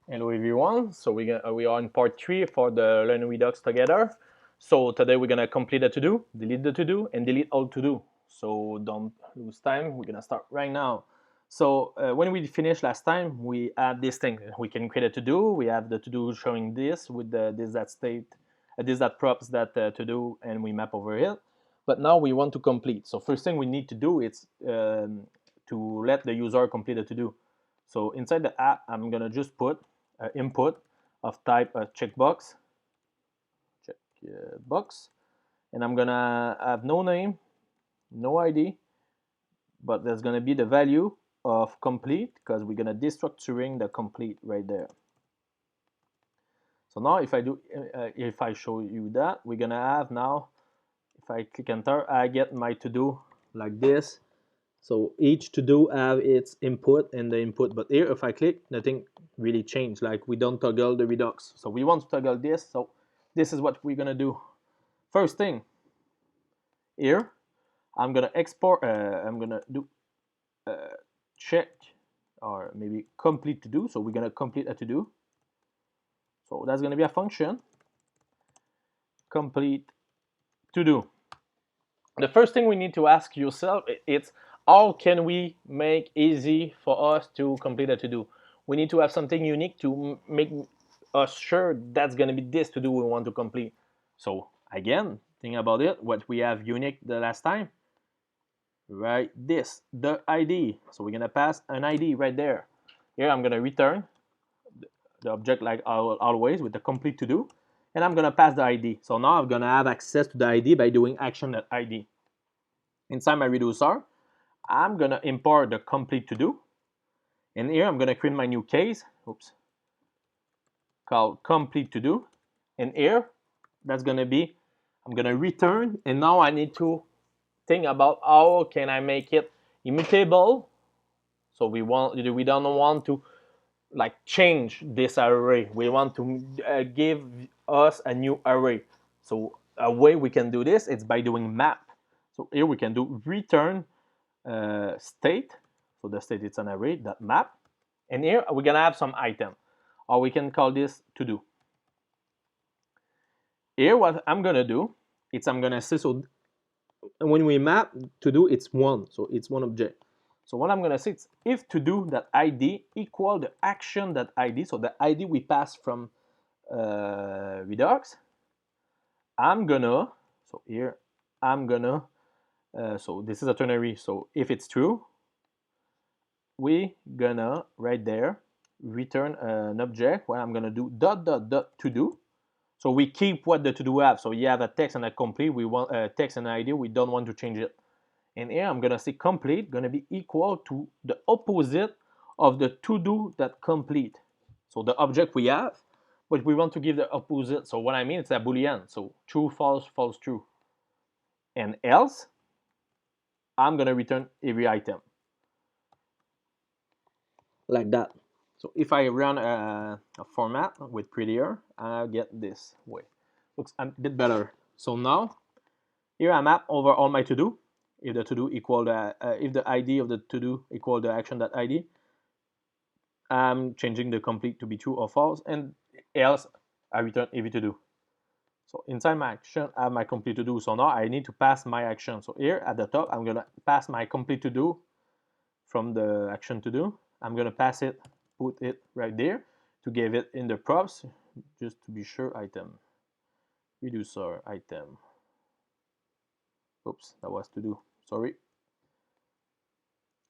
Hello everyone. So we are in part 3 for the Learn Redux together. So today we're gonna complete the to-do, delete the to-do, and delete all to-do. So don't lose time. We're gonna start right now. So when we finished last time, we add this thing. We can create a to-do. We have the to-do showing this with the this that state, this that props that to-do, and we map over it. But now we want to complete. So first thing we need to do is to let the user complete the to-do. So inside the app, I'm gonna just put input of type checkbox, box, and I'm gonna have no name, no ID, but there's gonna be the value of complete because we're gonna destructuring the complete right there. So now if I show you that, we're gonna have now, if I click enter, I get my to-do like this. So each to-do have its input and the input, but here if I click, nothing really changed, like we don't toggle the Redux. So we want to toggle this, so this is what we're gonna do. First thing, here, I'm gonna export, I'm gonna do check, or maybe complete to-do, so we're gonna complete a to-do. So that's gonna be a function, complete to-do. The first thing we need to ask yourself is how can we make easy for us to complete a to-do? We need to have something unique to make us sure that's going to be this to-do we want to complete. So again, think about it, what we have unique the last time, right? This, the ID. So we're going to pass an ID right there. Here I'm going to return the object like always with the complete to-do, and I'm going to pass the ID. So now I'm going to have access to the ID by doing action.id. Inside my reducer, I'm gonna import the complete to-do, and here I'm gonna create my new case, called complete to-do, and here that's gonna be, I'm gonna return, and now I need to think about how can I make it immutable. So we don't want to like change this array. We want to give us a new array. So a way we can do this is by doing map. So here we can do return state. So the state is an array that map, and here we're gonna have some item, or we can call this to do. Here what I'm gonna do is I'm gonna say, so when we map to do, it's one, so it's one object. So what I'm gonna say is if to do that ID equal the action that ID, so the ID we pass from Redux, I'm gonna, so here I'm gonna, so this is a ternary, so if it's true, we gonna right there return an object where I'm gonna do dot dot dot to do. So we keep what the to do have. So you have a text and a complete. We want a text and an ID. We don't want to change it. And here I'm gonna say complete gonna be equal to the opposite of the to do that complete. So the object we have, but we want to give the opposite. So what I mean, it's a boolean. So true, false, false, true. And else, I'm gonna return every item like that. So if I run a format with prettier, I get this way. Looks a bit better. So now, here I map over all my to-do. If the to-do equal the, if the ID of the to-do equal the action.id, I'm changing the complete to be true or false, and else I return every to-do. So inside my action, I have my complete to-do. So now I need to pass my action. So here at the top, I'm gonna pass my complete to-do from the action to-do. I'm gonna pass it, put it right there to give it in the props, just to be sure. Item, reducer, item. Oops, that was to do, sorry.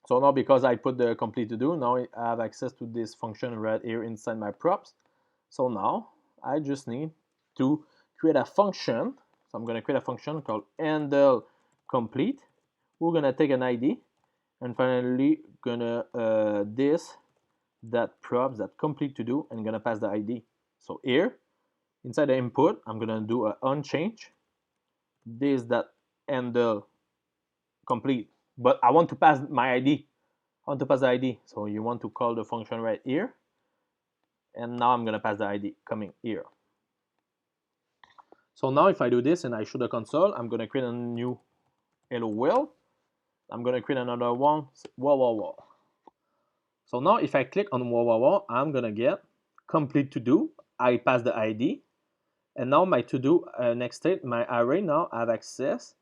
So now because I put the complete to do, now I have access to this function right here inside my props. So now I just need to create a function. So I'm gonna create a function called handle complete. We're gonna take an ID, and finally gonna this that props that complete to do, and gonna pass the ID. So here inside the input, I'm gonna do a unchange this that handle complete, but I want to pass my ID. I want to pass the ID. So you want to call the function right here, and now I'm gonna pass the ID coming here. So now if I do this and I show the console, I'm gonna create a new hello world. I'm gonna create another one, wow wow wow. So now if I click on wow wow wow, I'm gonna get complete to do. I pass the ID, and now my to do next state, my array now have access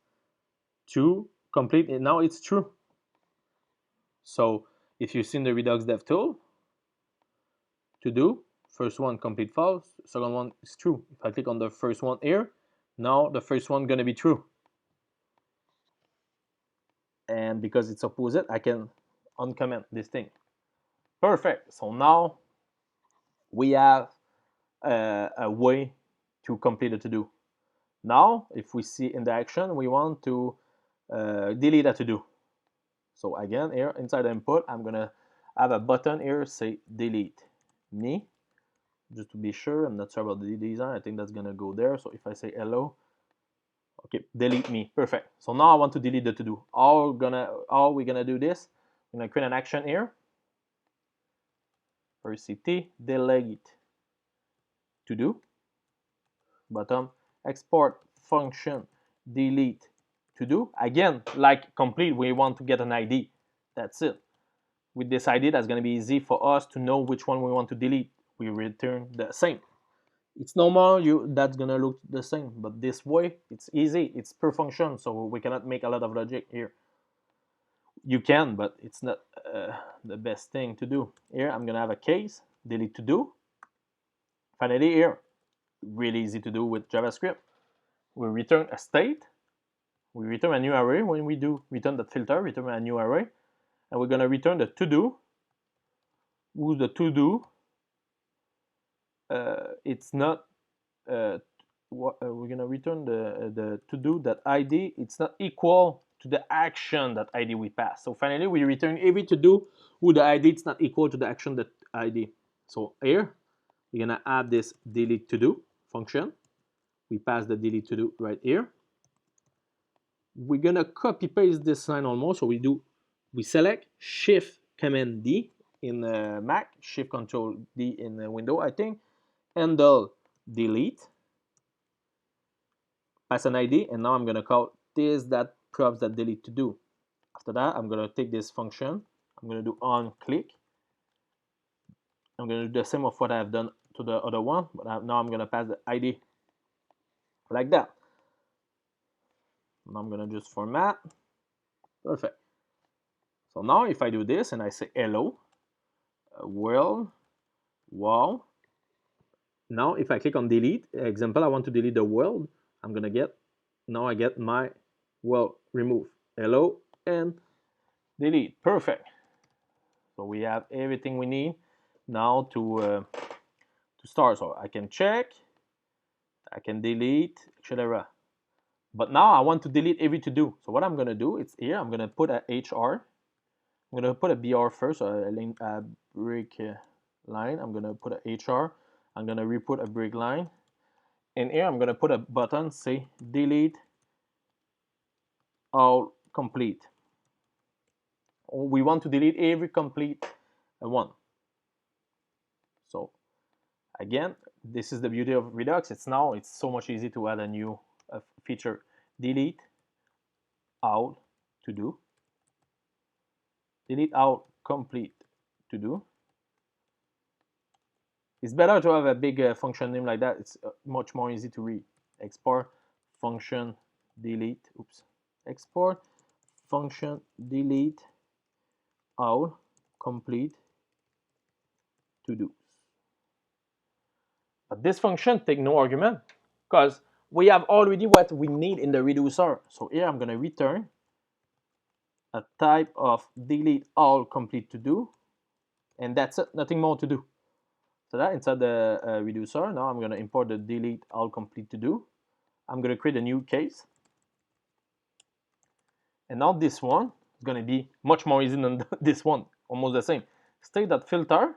to complete it. Now it's true. So if you've seen the Redux dev tool, to do, first one complete false, second one is true. If I click on the first one here, now the first one gonna be true. And because it's opposite, I can uncomment this thing. Perfect. So now we have a way to complete a to do. Now, if we see in the action, we want to delete a to do. So again, here inside the input, I'm gonna have a button here say delete me, just to be sure. I'm not sure about the design. I think that's gonna go there. So if I say hello, okay, delete me. Perfect. So now I want to delete the to do. All we're gonna do this. I'm gonna create an action here. First CT delete to do. Bottom export function delete to do. Again, like complete, we want to get an ID. That's it. With this ID, that's going to be easy for us to know which one we want to delete. We return the same. It's normal, that's going to look the same, but this way, it's easy. It's per function, so we cannot make a lot of logic here. You can, but it's not the best thing to do. Here, I'm going to have a case, delete to do. Finally, here, really easy to do with JavaScript. We return a state. We return a new array. When we do return that filter, return a new array. And we're going to return the to-do. Who's the to-do? It's not, we're going to return the to-do that ID. It's not equal to the action that ID we pass. So finally, we return every to-do who the ID is not equal to the action that ID. So here, we're going to add this delete to-do function. We pass the delete to do right here. We're gonna copy paste this line almost. So we select Shift Command D in Mac, Shift Control D in Windows, I think. Handle delete, pass an ID, and now I'm gonna call this that props that delete to do. After that, I'm gonna take this function. I'm gonna do on click. I'm gonna do the same of what I've done to the other one, but now I'm gonna pass the ID like that. And I'm gonna just format. Perfect. So now if I do this and I say hello, world, wow. Now if I click on delete, example, I want to delete the world, I'm gonna get, now I get my world removed. Hello and delete. Perfect. So we have everything we need now to start. So I can check, I can delete, etc. But now I want to delete every to do. So what I'm gonna do, it's here, I'm gonna put a HR. I'm gonna put a BR first, so a break line. I'm gonna put a HR. I'm gonna re-put a break line. And here I'm gonna put a button, say delete all complete. We want to delete every complete one. So again, this is the beauty of Redux. It's so much easy to add a new feature. Delete all to do. Delete all complete to do. It's better to have a big function name like that. It's much more easy to read. Export function delete. Oops. Export function delete all complete to do. But this function take no argument because we have already what we need in the reducer. So here I'm going to return a type of delete all complete to do, and that's it. Nothing more to do. So that inside the reducer, now I'm going to import the delete all complete to do. I'm going to create a new case. And now this one is going to be much more easy than this one, almost the same. State that filter,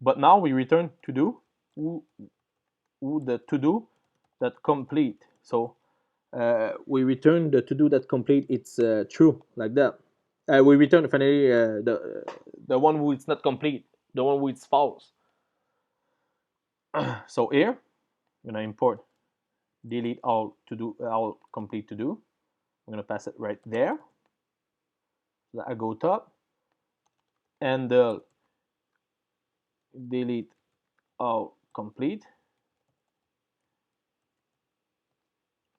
but now we return to do, who the to do that complete. So we return the to do that complete, it's true, like that. We return finally the one who is not complete, the one who is false. So here, I'm going to import delete all to do, all complete to do. I'm going to pass it right there. So I go top, and delete all complete.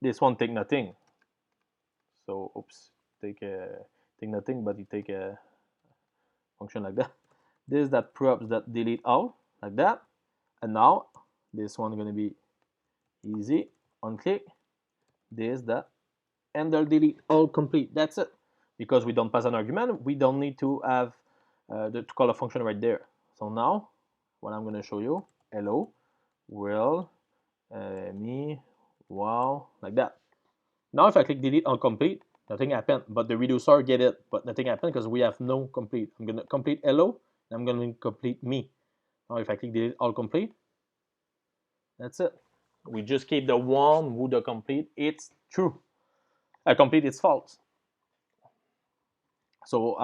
This one take nothing. So oops, take nothing, but you take a function like that. This that props that delete all like that. And now this one gonna be easy. On click. This that and they'll delete all complete. That's it. Because we don't pass an argument, we don't need to have to call a function right there. So now, what I'm gonna show you, hello, world, me, wow, like that. Now if I click delete all complete, nothing happened. But the reducer get it, but nothing happened because we have no complete. I'm gonna complete hello, and I'm gonna complete me. Now if I click delete all complete, that's it. We just keep the one who the complete, it's true. Complete, it's false. So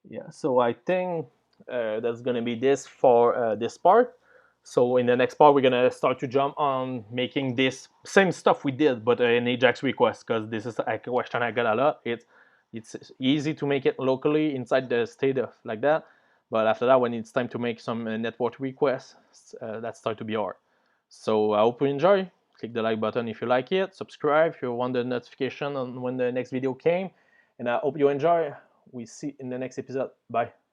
yeah, so I think that's gonna be this for this part. So in the next part, we're gonna start to jump on making this same stuff we did, but in Ajax request, because this is a question I got a lot. It's easy to make it locally inside the state of like that, but after that, when it's time to make some network requests, that start to be hard. So I hope you enjoy. Click the like button if you like it. Subscribe if you want the notification on when the next video came, and I hope you enjoy. We see in the next episode. Bye.